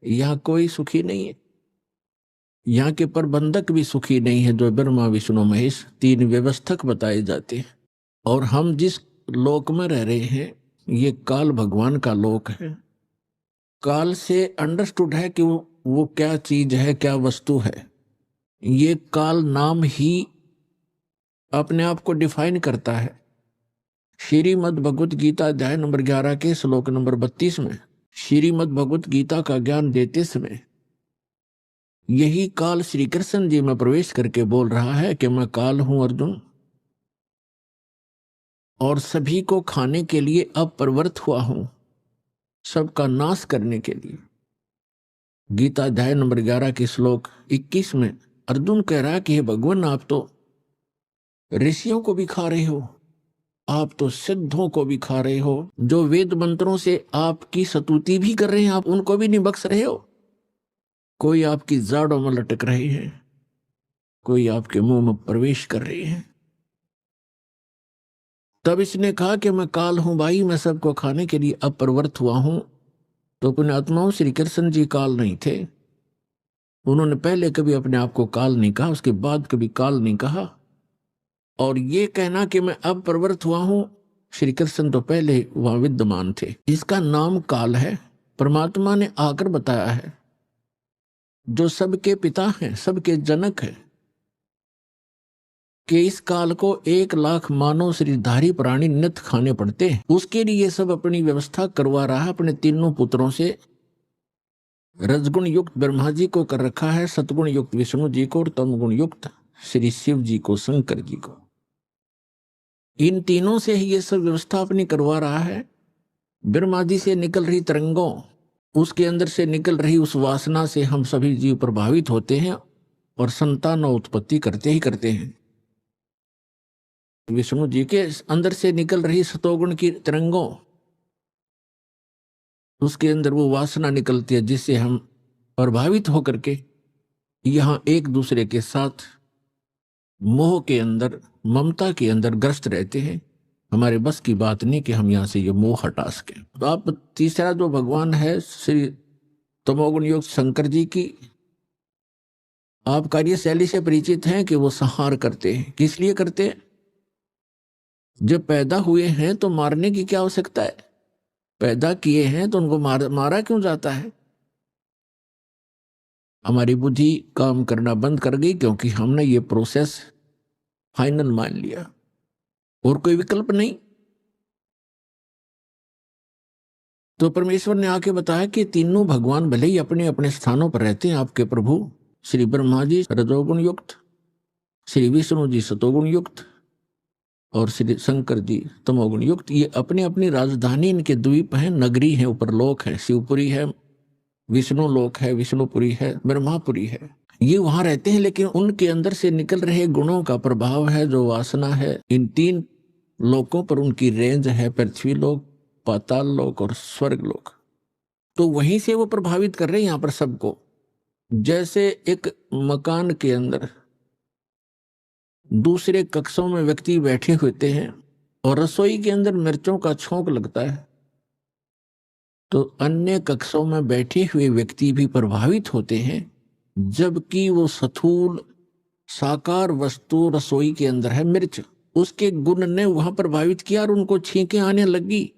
यहाँ कोई सुखी नहीं है। यहाँ के प्रबंधक भी सुखी नहीं है, जो ब्रह्मा विष्णु महेश तीन व्यवस्थक बताए जाते हैं। और हम जिस लोक में रह रहे हैं ये काल भगवान का लोक है। काल से अंडरस्टूड है कि वो क्या चीज है, क्या वस्तु है। ये काल नाम ही अपने आप को डिफाइन करता है। श्रीमद् भगवत गीता अध्याय नंबर 11 के श्लोक नंबर 32 में श्रीमद् भगवत गीता का ज्ञान देते समय यही काल श्री कृष्ण जी में प्रवेश करके बोल रहा है कि मैं काल हूं अर्जुन, और सभी को खाने के लिए अब प्रवृत्त हुआ हूं, सबका नाश करने के लिए। गीता अध्याय नंबर 11 के श्लोक 21 में अर्जुन कह रहा है कि हे भगवान, आप तो ऋषियों को भी खा रहे हो, आप तो सिद्धों को भी खा रहे हो, जो वेद मंत्रों से आपकी स्तुति भी कर रहे हैं, आप उनको भी नहीं बख्श रहे हो। कोई आपकी जाड़ों में लटक रहे हैं, कोई आपके मुंह में प्रवेश कर रहे हैं। तब इसने कहा कि मैं काल हूं भाई, मैं सबको खाने के लिए अब प्रवृत्त हुआ हूं। तो अपने आत्माओं श्री कृष्ण जी काल नहीं थे। उन्होंने पहले कभी अपने आप को काल नहीं कहा, उसके बाद कभी काल नहीं कहा। और ये कहना कि मैं अब प्रवृत्त हुआ हूं, श्री कृष्ण तो पहले वहां विद्यमान थे। इसका नाम काल है। परमात्मा ने आकर बताया है, जो सबके पिता हैं, सबके जनक हैं, कि इस काल को 1,00,000 मानव शरीरधारी प्राणी नित्य खाने पड़ते हैं। उसके लिए सब अपनी व्यवस्था करवा रहा है अपने तीनों पुत्रों से। रजगुण युक्त ब्रह्मा जी को कर रखा है, सतगुण युक्त विष्णु जी को, और तमगुण युक्त श्री शिव जी को, शंकर जी को। इन तीनों से ही ये सब व्यवस्था अपनी करवा रहा है। ब्रह्मा जी से निकल रही तरंगों, उसके अंदर से निकल रही उस वासना से हम सभी जीव प्रभावित होते हैं और संतान उत्पत्ति करते ही करते हैं। विष्णु जी के अंदर से निकल रही सतोगुण की तरंगों, उसके अंदर वो वासना निकलती है जिससे हम प्रभावित होकर के यहाँ एक दूसरे के साथ मोह के अंदर, ममता के अंदर ग्रस्त रहते हैं। हमारे बस की बात नहीं कि हम यहाँ से ये मोह हटा सके। तो आप तीसरा जो भगवान है श्री तमोगुण युक्त शंकर जी की आप कार्यशैली से परिचित हैं कि वो संहार करते हैं। किस लिए करते हैं? जब पैदा हुए हैं तो मारने की क्या आवश्यकता है? पैदा किए हैं तो उनको मारा क्यों जाता है? हमारी बुद्धि काम करना बंद कर गई क्योंकि हमने ये प्रोसेस फाइनल मान लिया और कोई विकल्प नहीं। तो परमेश्वर ने आके बताया कि तीनों भगवान भले ही अपने अपने स्थानों पर रहते हैं। आपके प्रभु श्री ब्रह्मा जी रजोगुण युक्त, श्री विष्णु जी सतोगुण युक्त और श्री शंकर जी तमोगुण युक्त। ये अपनी अपनी राजधानी, इनके द्वीप हैं, नगरी है, ऊपर लोक है, शिवपुरी है, विष्णु लोक है, विष्णुपुरी है, ब्रह्मापुरी है। ये वहां रहते हैं, लेकिन उनके अंदर से निकल रहे गुणों का प्रभाव है, जो वासना है। इन तीन लोकों पर उनकी रेंज है, पृथ्वी लोक, पाताल लोक और स्वर्ग लोक। तो वहीं से वो प्रभावित कर रहे हैं यहाँ पर सबको। जैसे एक मकान के अंदर दूसरे कक्षों में व्यक्ति बैठे होते हैं और रसोई के अंदर मिर्चों का छोंक लगता है, तो अन्य कक्षों में बैठे हुए व्यक्ति भी प्रभावित होते हैं, जबकि वो स्थूल साकार वस्तु रसोई के अंदर है मिर्च, उसके गुण ने वहां प्रभावित किया और उनको छींकें आने लगी।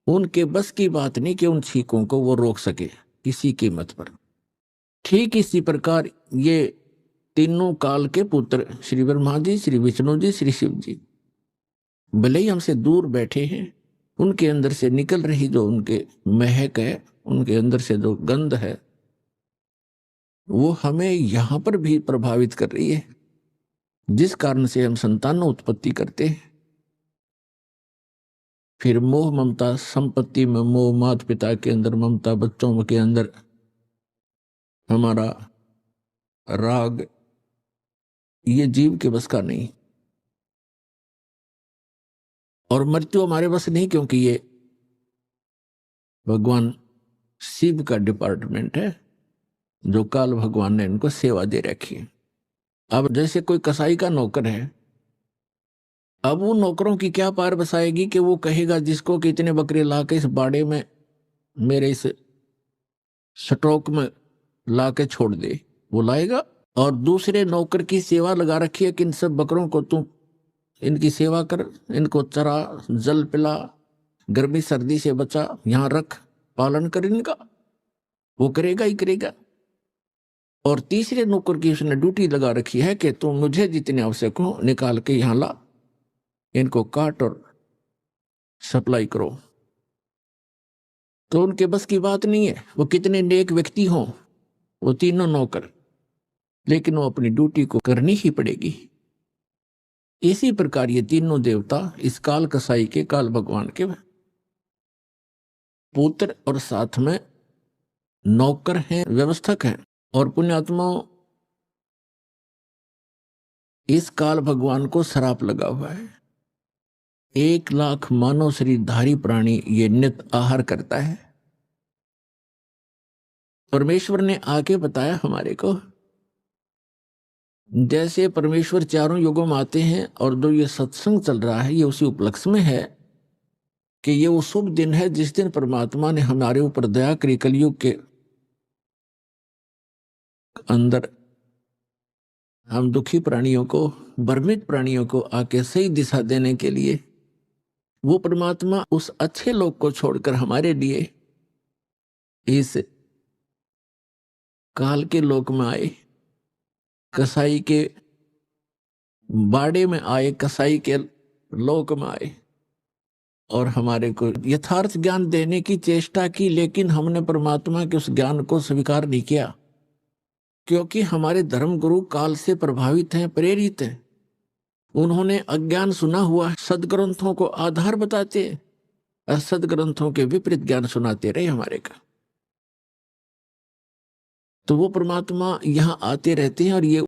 उनके बस की बात नहीं कि उन छींकों को वो रोक सके किसी कीमत पर। ठीक इसी प्रकार ये तीनों काल के पुत्र श्री ब्रह्मा जी, श्री विष्णु जी, श्री शिव जी भले ही हमसे दूर बैठे हैं, उनके अंदर से निकल रही जो उनके महक है, उनके अंदर से जो गंध है, वो हमें यहां पर भी प्रभावित कर रही है, जिस कारण से हम संतानों उत्पत्ति करते हैं। फिर मोह ममता, संपत्ति में मोह, माता पिता के अंदर ममता, बच्चों के अंदर हमारा राग, ये जीव के बस का नहीं। और मृत्यु हमारे बस नहीं, क्योंकि ये भगवान शिव का डिपार्टमेंट है, जो काल भगवान ने इनको सेवा दे रखी है। अब जैसे कोई कसाई का नौकर है, अब वो नौकरों की क्या पार बसाएगी कि वो कहेगा जिसको कि इतने बकरे ला के इस बाड़े में मेरे इस स्ट्रोक में ला के छोड़ दे, वो लाएगा। और दूसरे नौकर की सेवा लगा रखी है कि इन सब बकरों को तू इनकी सेवा कर, इनको चरा, जल पिला, गर्मी सर्दी से बचा, यहाँ रख, पालन कर इनका, वो करेगा ही करेगा। और तीसरे नौकर की उसने ड्यूटी लगा रखी है कि तुम मुझे जितने आवश्यक हो निकाल के यहाँ ला, इनको काट और सप्लाई करो। तो उनके बस की बात नहीं है, वो कितने नेक व्यक्ति हों वो तीनों नौकर, लेकिन वो अपनी ड्यूटी को करनी ही पड़ेगी। इसी प्रकार ये तीनों देवता इस काल कसाई के, काल भगवान के पुत्र और साथ में नौकर हैं, व्यवस्थक हैं। और पुण्यात्माओं, इस काल भगवान को श्राप लगा हुआ है। 1,00,000 मानव शरीरधारी प्राणी ये नित्य आहार करता है। परमेश्वर ने आके बताया हमारे को, जैसे परमेश्वर चारों युगों में आते हैं, और जो ये सत्संग चल रहा है ये उसी उपलक्ष्य में है कि ये वो शुभ दिन है जिस दिन परमात्मा ने हमारे ऊपर दया करी, कलयुग के अंदर हम दुखी प्राणियों को, भ्रमित प्राणियों को आके सही दिशा देने के लिए वो परमात्मा उस अच्छे लोक को छोड़कर हमारे लिए इस काल के लोक में आए, कसाई के बाड़े में आए, कसाई के लोक में आए, और हमारे को यथार्थ ज्ञान देने की चेष्टा की। लेकिन हमने परमात्मा के उस ज्ञान को स्वीकार नहीं किया, क्योंकि हमारे धर्म गुरु काल से प्रभावित हैं, प्रेरित हैं। उन्होंने अज्ञान सुना हुआ, सदग्रंथों को आधार बताते और सदग्रंथों के विपरीत ज्ञान सुनाते रहे हमारे का। तो वो परमात्मा यहाँ आते रहते हैं और ये